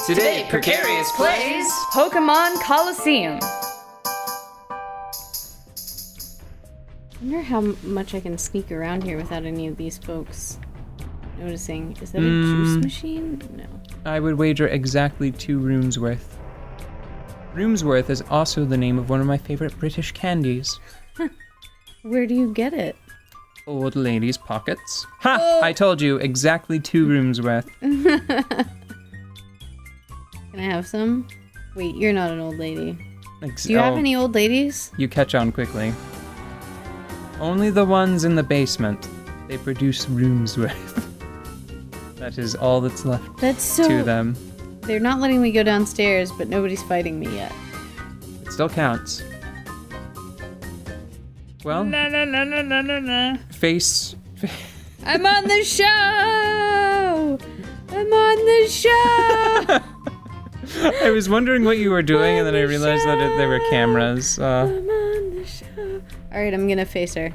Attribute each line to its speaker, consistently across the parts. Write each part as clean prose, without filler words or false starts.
Speaker 1: Today, Precarious plays
Speaker 2: Pokémon Colosseum.
Speaker 3: I wonder how much I can sneak around here without any of these folks noticing. Is that a juice machine? No.
Speaker 4: I would wager exactly 2 rooms worth. Rooms worth is also the name of one of my favorite British candies.
Speaker 3: Where do you get it?
Speaker 4: Old ladies' pockets. Ha! Oh. I told you, exactly 2 rooms worth.
Speaker 3: Can I have some? Wait, you're not an old lady. Do you have any old ladies?
Speaker 4: You catch on quickly. Only the ones in the basement. They produce rooms worth. That is all that's left to them.
Speaker 3: They're not letting me go downstairs, but nobody's fighting me yet.
Speaker 4: It still counts. Well, face.
Speaker 3: I'm on the show! I'm on the show!
Speaker 4: I was wondering what you were doing, and then I realized that there were cameras.
Speaker 3: I'm on the show. Alright, I'm gonna face her.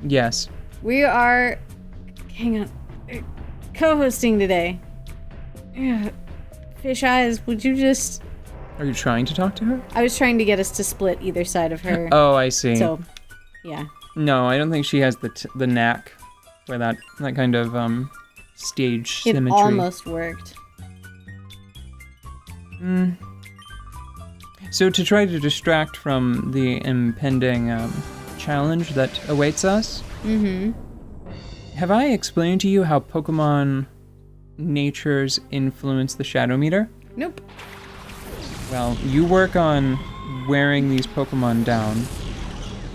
Speaker 4: Yes.
Speaker 3: We are... Hang on. Co-hosting today. Fish Eyes, would you just...
Speaker 4: Are you trying to talk to her?
Speaker 3: I was trying to get us to split either side of her.
Speaker 4: Oh, I see.
Speaker 3: So, yeah.
Speaker 4: No, I don't think she has the knack for that kind of stage symmetry.
Speaker 3: It almost worked.
Speaker 4: So to try to distract from the impending challenge that awaits us, have I explained to you how Pokemon natures influence the Shadow Meter?
Speaker 3: Nope.
Speaker 4: Well, you work on wearing these Pokemon down.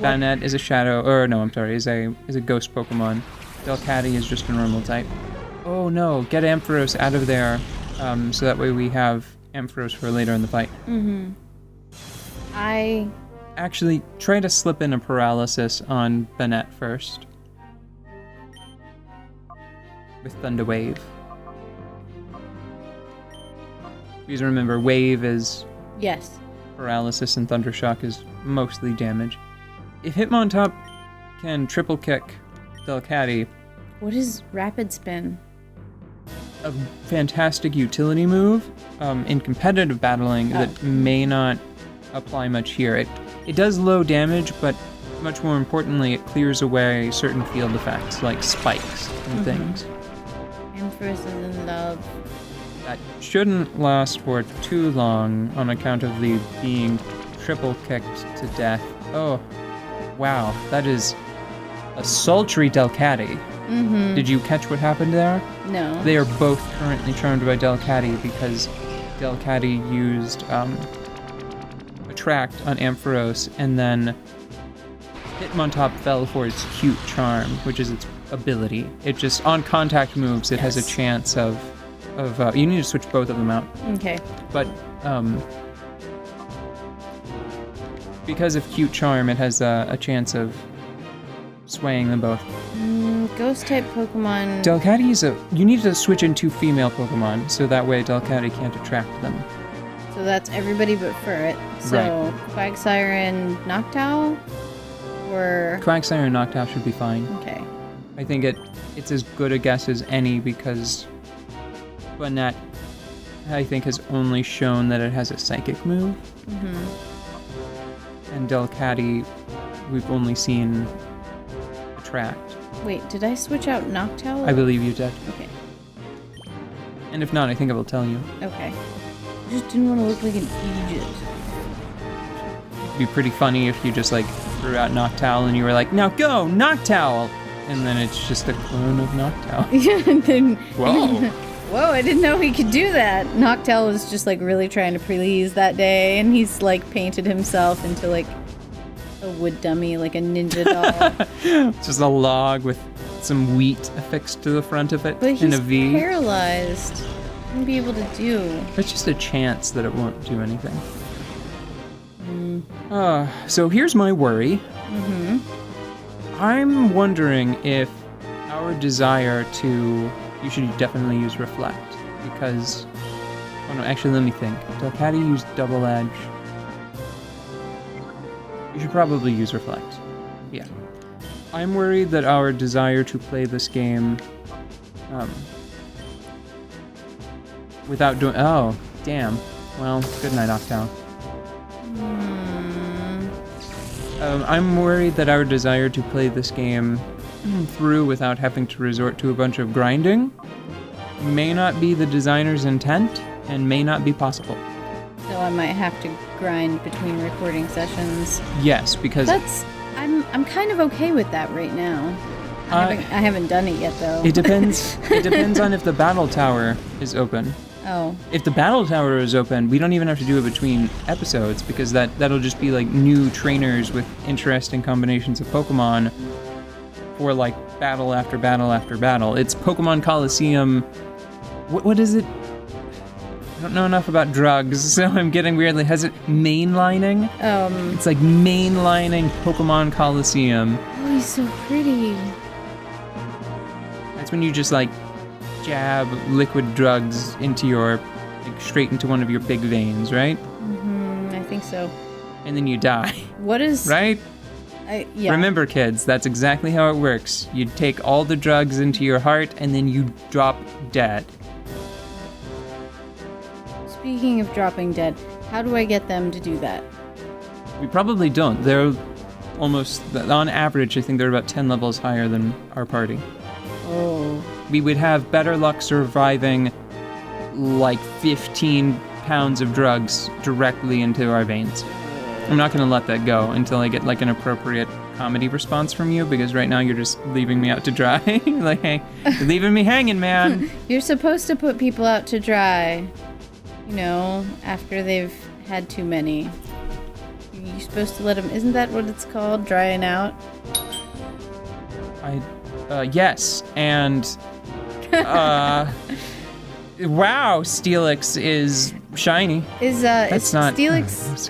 Speaker 4: Banette is a shadow, or no, I'm sorry, is a ghost Pokemon. Delcatty is just a normal type. Oh no, get Ampharos out of there, so that way we have Ampharos for later in the fight.
Speaker 3: I...
Speaker 4: Actually, try to slip in a paralysis on Banette first. With Thunder Wave. Because remember, Wave is...
Speaker 3: Yes.
Speaker 4: Paralysis and Thunder Shock is mostly damage. If Hitmontop can triple kick Delcatty...
Speaker 3: What is Rapid Spin?
Speaker 4: A fantastic utility move in competitive battling that may not apply much here. It does low damage, but much more importantly, it clears away certain field effects like spikes and things.
Speaker 3: Ampharos is in love.
Speaker 4: That shouldn't last for too long on account of the being triple kicked to death. Oh, wow, that is a sultry Delcatty. Did you catch what happened there?
Speaker 3: No.
Speaker 4: They are both currently charmed by Delcatty because Delcatty used Attract on Ampharos, and then Hitmontop fell for its cute charm, which is its ability. It just, on contact moves, it has a chance of you need to switch both of them out.
Speaker 3: Okay.
Speaker 4: But, because of cute charm, it has a chance of swaying them both.
Speaker 3: Ghost-type Pokemon...
Speaker 4: Delcatty is you need to switch into female Pokemon, so that way Delcatty can't attract them.
Speaker 3: So that's everybody but Furret. So, Quagsire and Noctowl? Or...
Speaker 4: Quagsire and Noctowl should be fine.
Speaker 3: Okay.
Speaker 4: I think it's as good a guess as any because Banette, I think, has only shown that it has a Psychic move. And Delcatty, we've only seen Attract.
Speaker 3: Wait, did I switch out Noctowl?
Speaker 4: I believe you did.
Speaker 3: Okay.
Speaker 4: And if not, I think I will tell you.
Speaker 3: Okay. I just didn't want to look like an idiot.
Speaker 4: It'd be pretty funny if you just, threw out Noctowl and you were like, now go, Noctowl! And then it's just a clone of Noctowl.
Speaker 3: Yeah, and then...
Speaker 4: Whoa!
Speaker 3: Whoa, I didn't know he could do that. Noctowl was just, really trying to please that day, and he's, painted himself into, a wood dummy, like a ninja doll.
Speaker 4: Just a log with some wheat affixed to the front of it in a V.
Speaker 3: But he's paralyzed. Wouldn't be able to do.
Speaker 4: It's just a chance that it won't do anything. So here's my worry. I'm wondering if our desire to... You should definitely use Reflect, because... Oh no, actually let me think. Delcatty used Double Edge. You should probably use Reflect. Yeah. I'm worried that our desire to play this game without doing... Oh, Damn. Well, good night, Octal. I'm worried that our desire to play this game through without having to resort to a bunch of grinding may not be the designer's intent and may not be possible.
Speaker 3: So I might have to grind between recording sessions.
Speaker 4: Yes, because
Speaker 3: I'm kind of okay with that right now. I haven't done it yet though.
Speaker 4: it depends. It depends on if the battle tower is open.
Speaker 3: Oh.
Speaker 4: If the battle tower is open, we don't even have to do it between episodes because that'll just be like new trainers with interesting combinations of Pokemon for like battle after battle after battle. It's Pokemon Colosseum. What is it? I don't know enough about drugs, so I'm getting weirdly mainlining. It's like mainlining Pokemon Colosseum.
Speaker 3: Oh, he's so pretty.
Speaker 4: That's when you just like jab liquid drugs into straight into one of your big veins, right?
Speaker 3: I think so.
Speaker 4: And then you die.
Speaker 3: What is...
Speaker 4: Right?
Speaker 3: Yeah.
Speaker 4: Remember, kids, that's exactly how it works. You take all the drugs into your heart, and then you drop dead.
Speaker 3: Speaking of dropping dead, how do I get them to do that?
Speaker 4: We probably don't. They're almost, on average, I think they're about 10 levels higher than our party.
Speaker 3: Oh.
Speaker 4: We would have better luck surviving like 15 pounds of drugs directly into our veins. I'm not going to let that go until I get like an appropriate comedy response from you, because right now you're just leaving me out to dry. Like, hey, you're leaving me hanging, man.
Speaker 3: You're supposed to put people out to dry, you know, after they've had too many. You're supposed to let them, isn't that what it's called, drying out?
Speaker 4: Yes, and wow, Steelix is shiny.
Speaker 3: Is Steelix...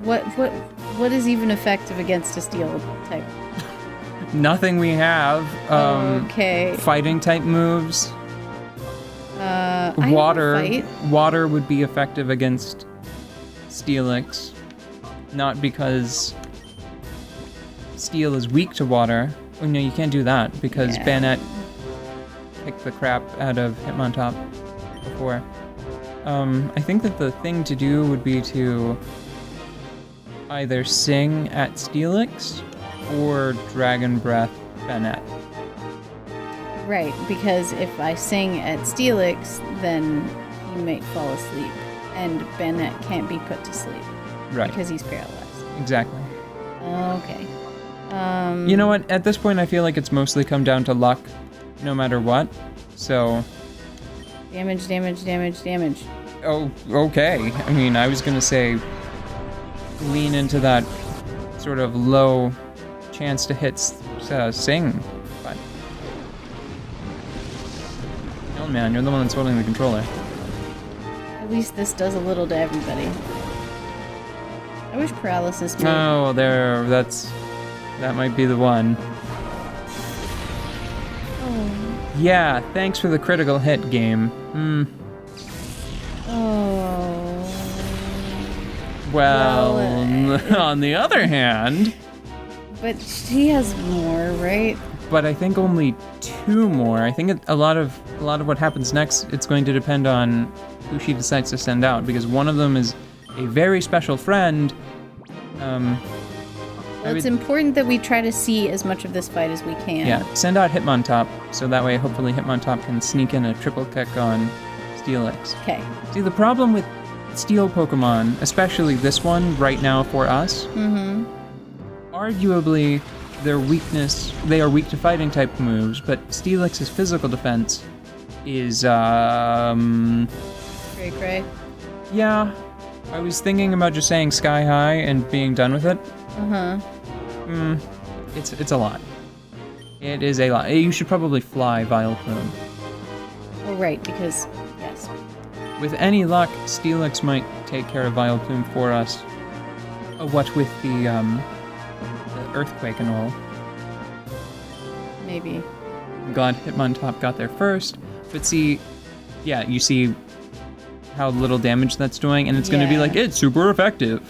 Speaker 3: What is even effective against a steel type?
Speaker 4: Nothing we have.
Speaker 3: Okay.
Speaker 4: Fighting type moves.
Speaker 3: Water.
Speaker 4: Water would be effective against Steelix. Not because Steel is weak to water. Oh no, you can't do that because Banette kicked the crap out of Hitmontop before. I think that the thing to do would be to either sing at Steelix or Dragon Breath Banette.
Speaker 3: Right, because if I sing at Steelix, then he might fall asleep, and Banette can't be put to sleep.
Speaker 4: Right.
Speaker 3: Because he's paralyzed.
Speaker 4: Exactly.
Speaker 3: Okay.
Speaker 4: You know what? At this point, I feel like it's mostly come down to luck, no matter what. So.
Speaker 3: Damage, damage, damage, damage.
Speaker 4: Oh, okay. I mean, I was gonna say, lean into that sort of low chance to hit sing, but. Hell, man, you're the one that's holding the controller.
Speaker 3: At least this does a little to everybody. I wish paralysis made...
Speaker 4: Oh, that might be the one.
Speaker 3: Oh.
Speaker 4: Yeah, thanks for the critical hit game.
Speaker 3: Oh.
Speaker 4: Well, on the other hand...
Speaker 3: But she has more, right?
Speaker 4: But I think only 2 more. I think a lot of what happens next, it's going to depend on who she decides to send out, because one of them is a very special friend.
Speaker 3: Well, it's important that we try to see as much of this fight as we can.
Speaker 4: Yeah, send out Hitmontop, so that way hopefully Hitmontop can sneak in a triple kick on Steelix.
Speaker 3: Okay.
Speaker 4: See, the problem with Steel Pokemon, especially this one right now for us, arguably they are weak to fighting type moves, but Steelix's physical defense is,
Speaker 3: Cray.
Speaker 4: Yeah, I was thinking about just saying Sky High and being done with it. It's a lot. It is a lot. You should probably fly Vileplume.
Speaker 3: Oh, right, because, yes.
Speaker 4: With any luck, Steelix might take care of Vileplume for us. What with the earthquake and all.
Speaker 3: Maybe.
Speaker 4: I'm glad Hitmontop got there first. But see, yeah, you see how little damage that's doing, and it's going to be like, it's super effective.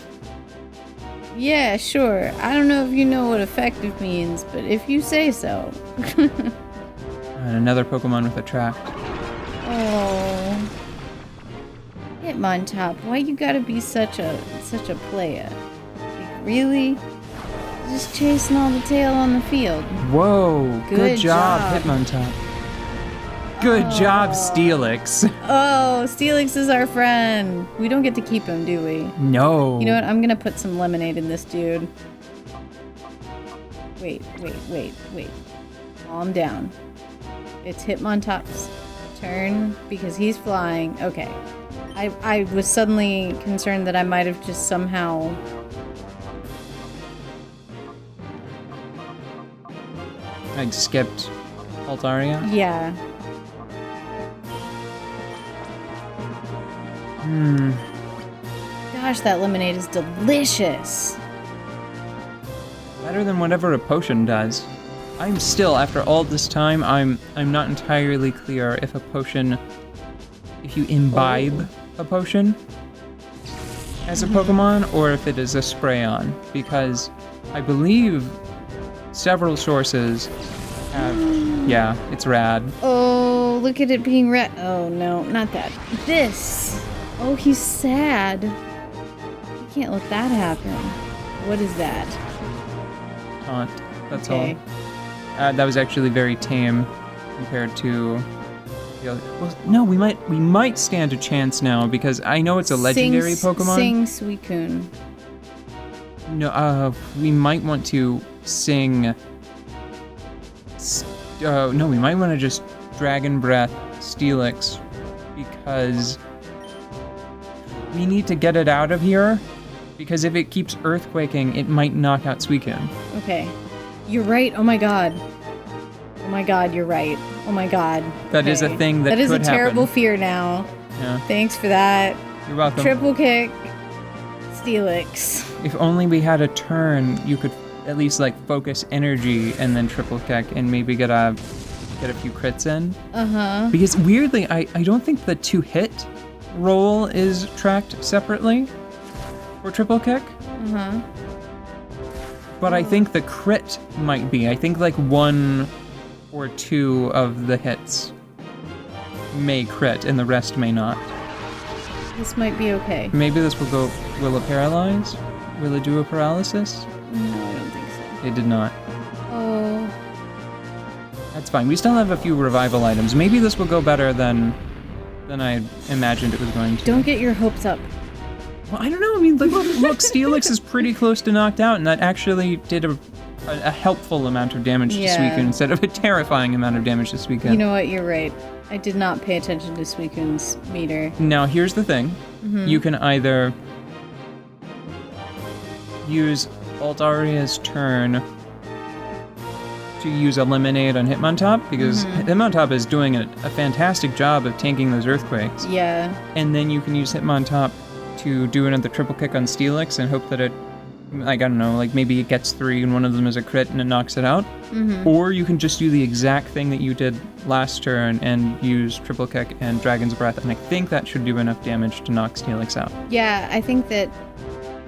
Speaker 3: Yeah, sure. I don't know if you know what effective means, but if you say so.
Speaker 4: And another Pokemon with Attract.
Speaker 3: Oh. Hitmontop, why you gotta be such a player? Like, really? Just chasing all the tail on the field.
Speaker 4: Whoa, good job,
Speaker 3: job.
Speaker 4: Hitmontop. Good job, Steelix.
Speaker 3: Oh, Steelix is our friend. We don't get to keep him, do we?
Speaker 4: No.
Speaker 3: You know what? I'm gonna put some lemonade in this dude. Wait. Calm down. It's Hitmontop's turn because he's flying. Okay. I was suddenly concerned that I might have just somehow...
Speaker 4: I skipped Altaria.
Speaker 3: Yeah. Gosh, that lemonade is delicious.
Speaker 4: Better than whatever a potion does. I'm still, after all this time, I'm not entirely clear if a potion, if you imbibe a potion as a Pokemon, or if it is a spray-on, because I believe several sources have, yeah, it's rad.
Speaker 3: Oh, look at it being red. Oh no, not that. This. Oh, he's sad. You can't let that happen. What is that?
Speaker 4: Taunt, that's
Speaker 3: Okay.
Speaker 4: all. That was actually very tame compared to the other. Well, no, we might stand a chance now because I know it's a legendary Pokemon.
Speaker 3: Sing Suicune.
Speaker 4: No, we might want to sing. No, we might want to just Dragon Breath Steelix because we need to get it out of here. Because if it keeps earthquaking, it might knock out Suicune.
Speaker 3: Okay. You're right. Oh my god. Oh my god, you're right. Oh my god.
Speaker 4: That is a thing that
Speaker 3: That is a
Speaker 4: could
Speaker 3: terrible
Speaker 4: happen.
Speaker 3: fear now.
Speaker 4: Yeah,
Speaker 3: Thanks for that.
Speaker 4: you're welcome.
Speaker 3: Triple kick. Steelix.
Speaker 4: If only we had a turn, you could at least like focus energy and then triple kick and maybe get a few crits in.
Speaker 3: Uh-huh.
Speaker 4: Because weirdly, I don't think the 2-hit roll is tracked separately for triple kick.
Speaker 3: Uh-huh.
Speaker 4: But I think the crit might be. I think like 1 or 2 of the hits may crit and the rest may not.
Speaker 3: This might be okay.
Speaker 4: Maybe this will it paralyze? Will it do a paralysis?
Speaker 3: No, I don't think so.
Speaker 4: It did not.
Speaker 3: Oh.
Speaker 4: That's fine. We still have a few revival items. Maybe this will go better than I imagined it was going to.
Speaker 3: Don't get your hopes up.
Speaker 4: Well, I don't know. I mean, look, Steelix is pretty close to knocked out, and that actually did a helpful amount of damage to Suicune instead of a terrifying amount of damage to Suicune.
Speaker 3: You know what? You're right. I did not pay attention to Suicune's meter.
Speaker 4: Now, here's the thing. You can either use Altaria's turn to use a Lemonade on Hitmontop, because Hitmontop is doing a fantastic job of tanking those earthquakes.
Speaker 3: Yeah.
Speaker 4: And then you can use Hitmontop to do another triple kick on Steelix and hope that it, like, I don't know, like maybe it gets 3 and one of them is a crit and it knocks it out. Or you can just do the exact thing that you did last turn and use triple kick and Dragon's Breath, and I think that should do enough damage to knock Steelix out.
Speaker 3: Yeah, I think that...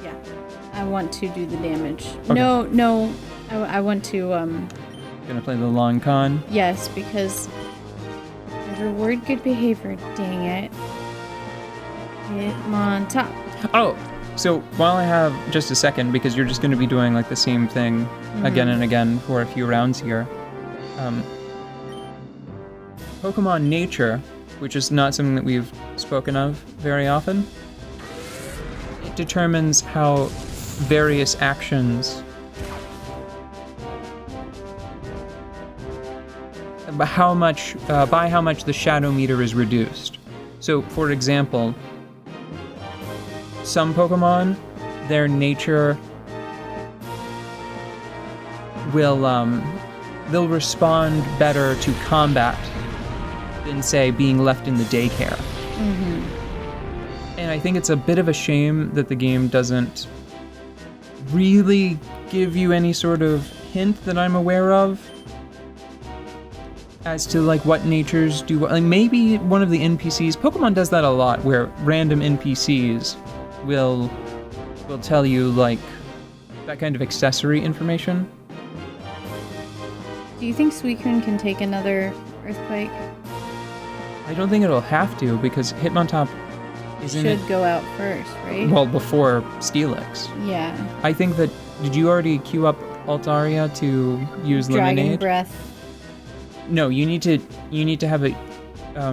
Speaker 3: Yeah. I want to do the damage.
Speaker 4: Okay.
Speaker 3: No. I want to,
Speaker 4: Gonna play the long con.
Speaker 3: Yes, because I reward good behavior, dang it. Hitmontop.
Speaker 4: Oh, so while I have just a second, because you're just going to be doing like the same thing again and again for a few rounds here. Pokemon Nature, which is not something that we've spoken of very often, it determines how various actions, by how much the shadow meter is reduced. So, for example, some Pokemon, their nature will they'll respond better to combat than, say, being left in the daycare. And I think it's a bit of a shame that the game doesn't really give you any sort of hint that I'm aware of as to like what natures do. Like maybe one of the NPCs, Pokemon does that a lot, where random NPCs will tell you like that kind of accessory information.
Speaker 3: Do you think Suicune can take another earthquake?
Speaker 4: I don't think it'll have to, because Hitmontop
Speaker 3: should go out first, right?
Speaker 4: Well, before Steelix.
Speaker 3: Yeah.
Speaker 4: I think that... Did you already queue up Altaria to use
Speaker 3: Dragon
Speaker 4: Lemonade?
Speaker 3: Breath.
Speaker 4: No, you need to have it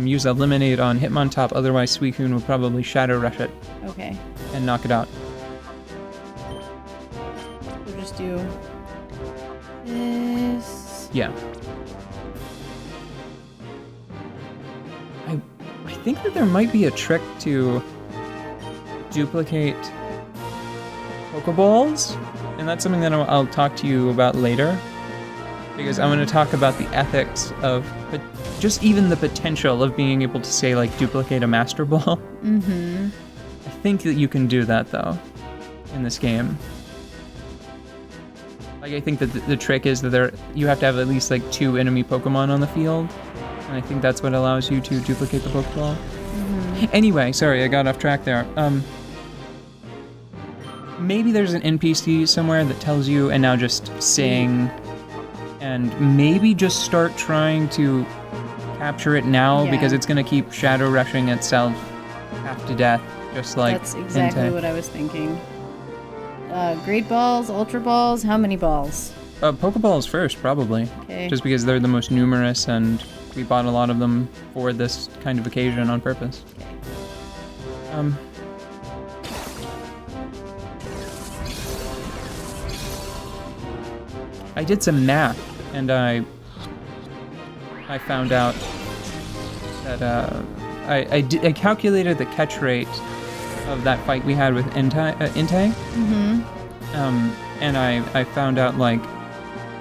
Speaker 4: use a Lemonade on Hitmontop, otherwise Suicune will probably Shadow Rush it.
Speaker 3: Okay.
Speaker 4: And knock it out.
Speaker 3: We'll just do this.
Speaker 4: Yeah. I think that there might be a trick to duplicate Pokeballs, and that's something that I'll talk to you about later, because I'm going to talk about the ethics of just even the potential of being able to say, like, duplicate a Master Ball.
Speaker 3: Mm-hmm.
Speaker 4: I think that you can do that, though, in this game. Like, I think that the trick is that you have to have at least, like, 2 enemy Pokemon on the field, and I think that's what allows you to duplicate the Pokeball. Mm-hmm. Anyway, sorry, I got off track there. Maybe there's an NPC somewhere that tells you, and now just sing, and maybe just start trying to capture it now, because it's going to keep Shadow Rushing itself half to death, just like
Speaker 3: That's exactly
Speaker 4: Entei.
Speaker 3: what I was thinking. Great Balls, Ultra Balls, how many balls?
Speaker 4: Pokeballs first, probably.
Speaker 3: Okay.
Speaker 4: Just because they're the most numerous, and we bought a lot of them for this kind of occasion on purpose.
Speaker 3: Okay.
Speaker 4: I did some math, and I found out that I calculated the catch rate of that fight we had with Entei.
Speaker 3: Mm-hmm.
Speaker 4: And I found out, like,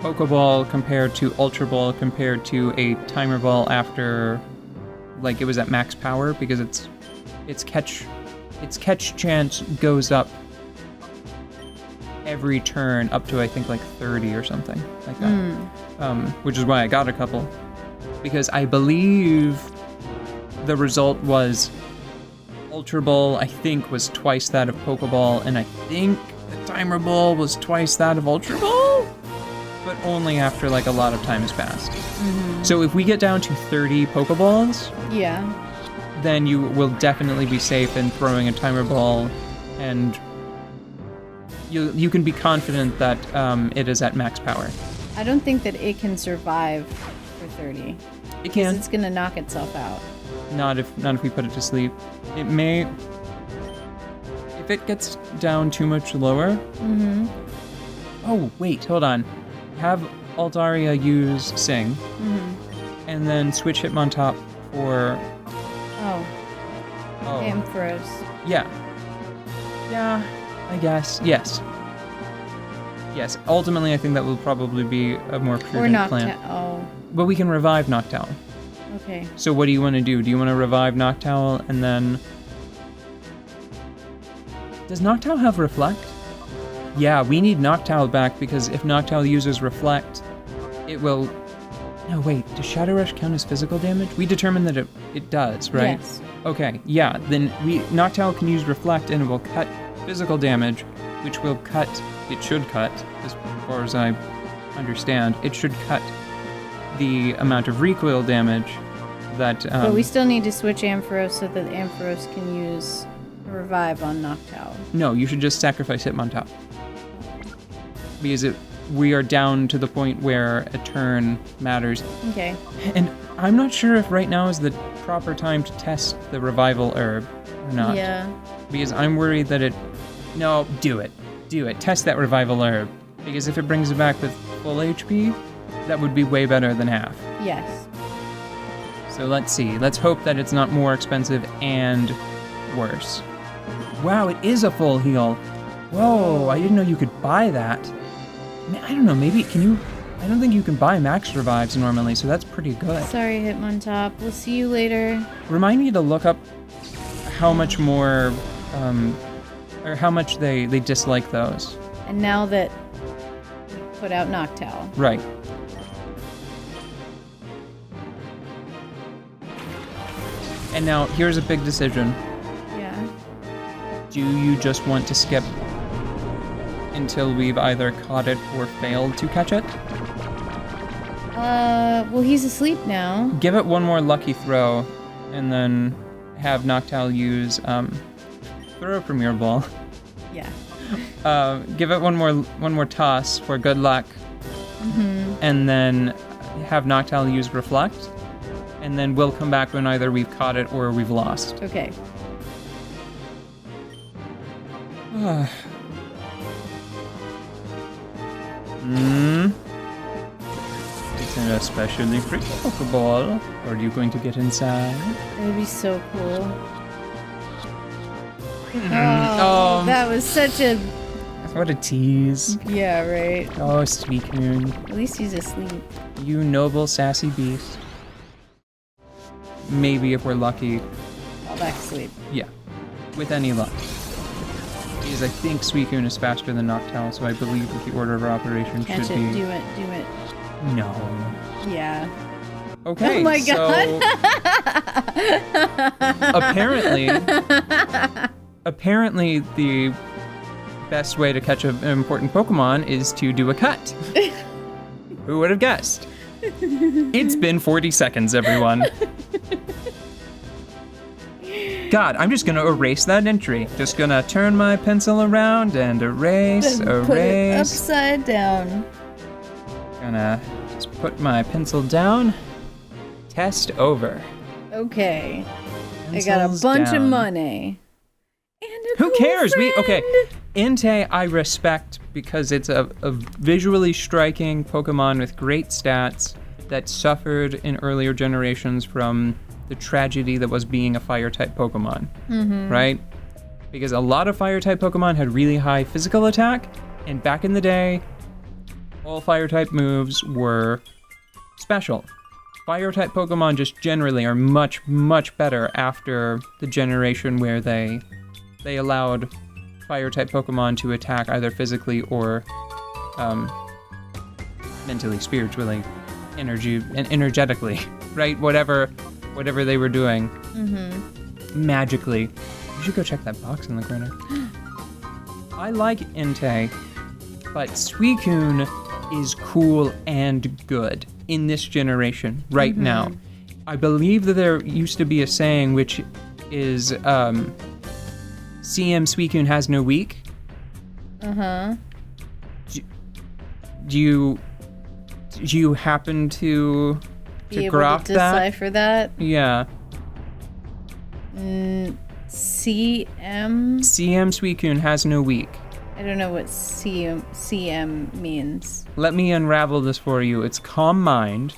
Speaker 4: Pokeball compared to Ultra Ball compared to a Timer Ball after, like, it was at max power, because its catch chance goes up every turn up to, I think, like 30 or something like that. Which is why I got a couple, because I believe the result was Ultra Ball, I think, was twice that of Pokeball, and I think the Timer Ball was twice that of Ultra Ball, but only after, like, a lot of time has passed. Mm-hmm. So if we get down to 30 Pokeballs, then you will definitely be safe in throwing a Timer Ball, and you can be confident that it is at max power.
Speaker 3: I don't think that it can survive for 30.
Speaker 4: It can.
Speaker 3: It's gonna knock itself out.
Speaker 4: Not if we put it to sleep. It may. If it gets down too much lower.
Speaker 3: Mm-hmm.
Speaker 4: Oh wait, hold on. Have Altaria use Sing, and then switch Hitmontop for.
Speaker 3: Oh. Ampharos.
Speaker 4: Yeah. Yeah. I guess. Yes. Yes. Ultimately, I think that will probably be a more prudent plan.
Speaker 3: Oh.
Speaker 4: But we can revive Noctowl.
Speaker 3: Okay.
Speaker 4: So what do you want to do? Do you want to revive Noctowl and then... Does Noctowl have Reflect? Yeah, we need Noctowl back, because if Noctowl uses Reflect, it will... No, wait. Does Shadow Rush count as physical damage? We determined that it does, right?
Speaker 3: Yes.
Speaker 4: Okay, yeah. Then Noctowl can use Reflect, and it will cut physical damage, which will cut... It should cut, as far as I understand. It should cut the amount of recoil damage that...
Speaker 3: but we still need to switch Ampharos so that Ampharos can use a revive on Noctowl.
Speaker 4: No, you should just sacrifice Hitmontop. Because we are down to the point where a turn matters.
Speaker 3: Okay.
Speaker 4: And I'm not sure if right now is the proper time to test the revival herb or not.
Speaker 3: Yeah.
Speaker 4: Because I'm worried that it... No, do it. Do it. Test that revival herb. Because if it brings it back with full HP, that would be way better than half.
Speaker 3: Yes.
Speaker 4: So let's see. Let's hope that it's not more expensive and worse. Wow, it is a full heal. Whoa, I didn't know you could buy that. I don't know, maybe, can you... I don't think you can buy max revives normally, so that's pretty good.
Speaker 3: Sorry, Hitmontop. We'll see you later.
Speaker 4: Remind me to look up how much more, or how much they dislike those.
Speaker 3: And now that we put out Noctowl.
Speaker 4: Right. And now, here's a big decision.
Speaker 3: Yeah.
Speaker 4: Do you just want to skip until we've either caught it or failed to catch it?
Speaker 3: Well, he's asleep now.
Speaker 4: Give it one more lucky throw, and then have Noctowl use throw a Premier Ball.
Speaker 3: Yeah.
Speaker 4: Give it one more toss for good luck. And then have Noctowl use Reflect. And then we'll come back when either we've caught it or we've lost.
Speaker 3: Okay.
Speaker 4: It's an especially pretty Pokeball. Or are you going to get inside?
Speaker 3: That'd be so cool.
Speaker 4: Oh,
Speaker 3: That was such a...
Speaker 4: what a tease.
Speaker 3: Yeah, right.
Speaker 4: Oh, Suicune.
Speaker 3: At least he's asleep.
Speaker 4: You noble, sassy beast. Maybe if we're lucky.
Speaker 3: Fall back asleep.
Speaker 4: Yeah. With any luck. Because I think Suicune is faster than Noctowl, so I believe that the order of operations
Speaker 3: Catch
Speaker 4: should
Speaker 3: it.
Speaker 4: be...
Speaker 3: Do it.
Speaker 4: No.
Speaker 3: Yeah.
Speaker 4: Okay,
Speaker 3: Oh my
Speaker 4: so... apparently the best way to catch an important Pokemon is to do a cut. Who would have guessed? It's been 40 seconds, everyone. God, I'm just gonna erase that entry. Just gonna turn my pencil around and erase.
Speaker 3: Put it upside down.
Speaker 4: Gonna just put my pencil down. Test over.
Speaker 3: Okay.
Speaker 4: Pencils
Speaker 3: I got a bunch
Speaker 4: down.
Speaker 3: of money. And a
Speaker 4: Who
Speaker 3: cool
Speaker 4: cares?
Speaker 3: friend.
Speaker 4: Okay. Entei I respect because it's a visually striking Pokemon with great stats that suffered in earlier generations from the tragedy that was being a fire-type Pokemon, right? Because a lot of fire-type Pokemon had really high physical attack, and back in the day, all fire-type moves were special. Fire-type Pokemon just generally are much, much better after the generation where they allowed fire-type Pokemon to attack either physically or mentally, spiritually, energetically, right? Whatever they were doing, magically. You should go check that box in the corner. I like Entei, but Suicune is cool and good in this generation right now. I believe that there used to be a saying which is CM Suicune has no weak. Do you happen to
Speaker 3: Be able
Speaker 4: graph
Speaker 3: to
Speaker 4: that?
Speaker 3: decipher that?
Speaker 4: Yeah.
Speaker 3: CM?
Speaker 4: CM Suicune has no weak.
Speaker 3: I don't know what CM means.
Speaker 4: Let me unravel this for you. It's Calm Mind.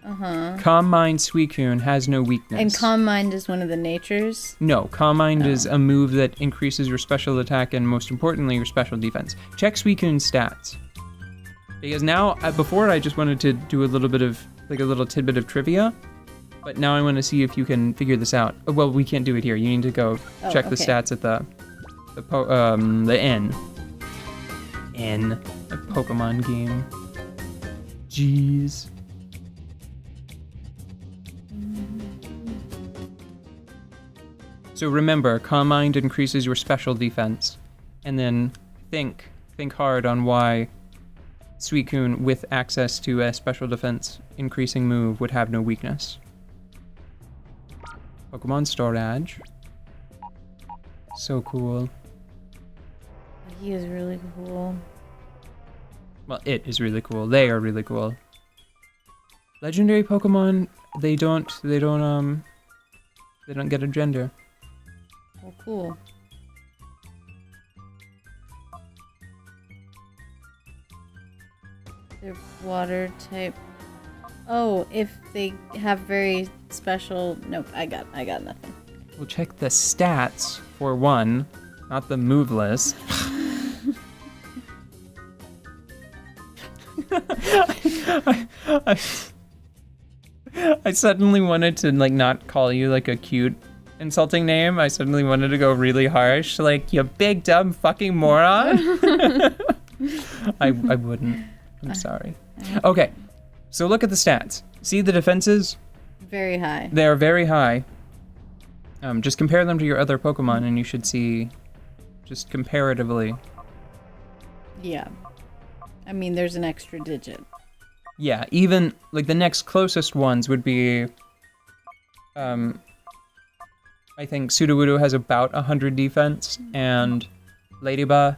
Speaker 4: Calm Mind Suicune has no weakness.
Speaker 3: And Calm Mind is one of the natures?
Speaker 4: No, Calm Mind is a move that increases your special attack and, most importantly, your special defense. Check Suicune's stats. Because now, before I just wanted to do a little bit of, like a little tidbit of trivia, but now I want to see if you can figure this out. Well, we can't do it here. You need to go check the stats at the N. N. A Pokemon game. Jeez. So remember, Calm Mind increases your special defense. And then think hard on why Suicune with access to a special defense increasing move would have no weakness. Pokemon Storage. So cool.
Speaker 3: He is really cool.
Speaker 4: Well, it is really cool. They are really cool. Legendary Pokemon, they don't get a gender.
Speaker 3: Oh, cool. They're water type. Oh, if they have very special... Nope, I got nothing.
Speaker 4: We'll check the stats for one, not the move list. I suddenly wanted to not call you a cute insulting name. I suddenly wanted to go really harsh, you big dumb fucking moron. I wouldn't. I'm sorry. Okay, so look at the stats. See the defenses?
Speaker 3: Very high.
Speaker 4: They are very high. Just compare them to your other Pokemon and you should see, just comparatively.
Speaker 3: Yeah. I mean, there's an extra digit.
Speaker 4: Yeah, even, the next closest ones would be, I think Sudowoodo has about 100 defense, and Ladybug,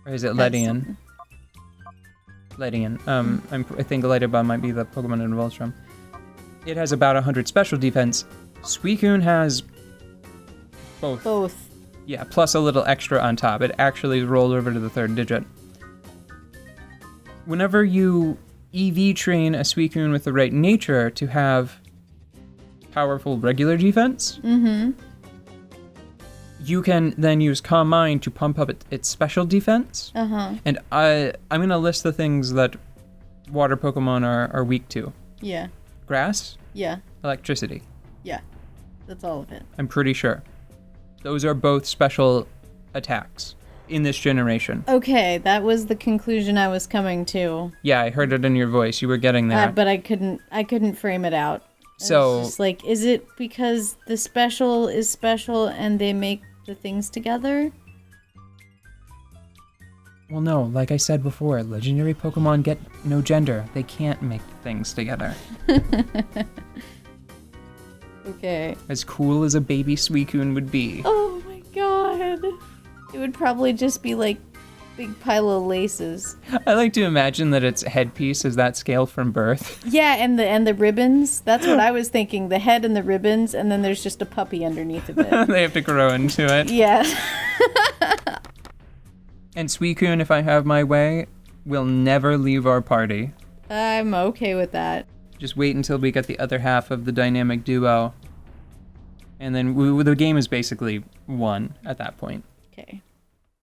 Speaker 4: or is it Ledian? Ledian. I think Ladybug might be the Pokemon it evolves from. It has about 100 special defense. Suicune has both.
Speaker 3: Both.
Speaker 4: Yeah, plus a little extra on top. It actually rolled over to the 3rd digit. Whenever you EV train a Suicune with the right nature to have powerful regular defense, you can then use Calm Mind to pump up its special defense. And I'm going to list the things that water Pokemon are weak to.
Speaker 3: Yeah.
Speaker 4: Grass,
Speaker 3: Yeah.
Speaker 4: electricity.
Speaker 3: Yeah. That's all of it.
Speaker 4: I'm pretty sure. Those are both special attacks in this generation.
Speaker 3: Okay, that was the conclusion I was coming to.
Speaker 4: Yeah, I heard it in your voice. You were getting there.
Speaker 3: But I couldn't frame it out.
Speaker 4: So
Speaker 3: It's just like, is it because the special is special and they make the things together?
Speaker 4: well, no, like I said before, legendary Pokemon get no gender. They can't make things together.
Speaker 3: Okay.
Speaker 4: As cool as a baby Suicune would be.
Speaker 3: Oh my god. It would probably just be like big pile of laces.
Speaker 4: I like to imagine that its headpiece is that scale from birth.
Speaker 3: Yeah, and the ribbons. That's what I was thinking. The head and the ribbons, and then there's just a puppy underneath of it.
Speaker 4: They have to grow into it.
Speaker 3: Yeah.
Speaker 4: And Suicune, if I have my way, will never leave our party.
Speaker 3: I'm okay with that.
Speaker 4: Just wait until we get the other half of the dynamic duo. And then the game is basically won at that point.
Speaker 3: Okay.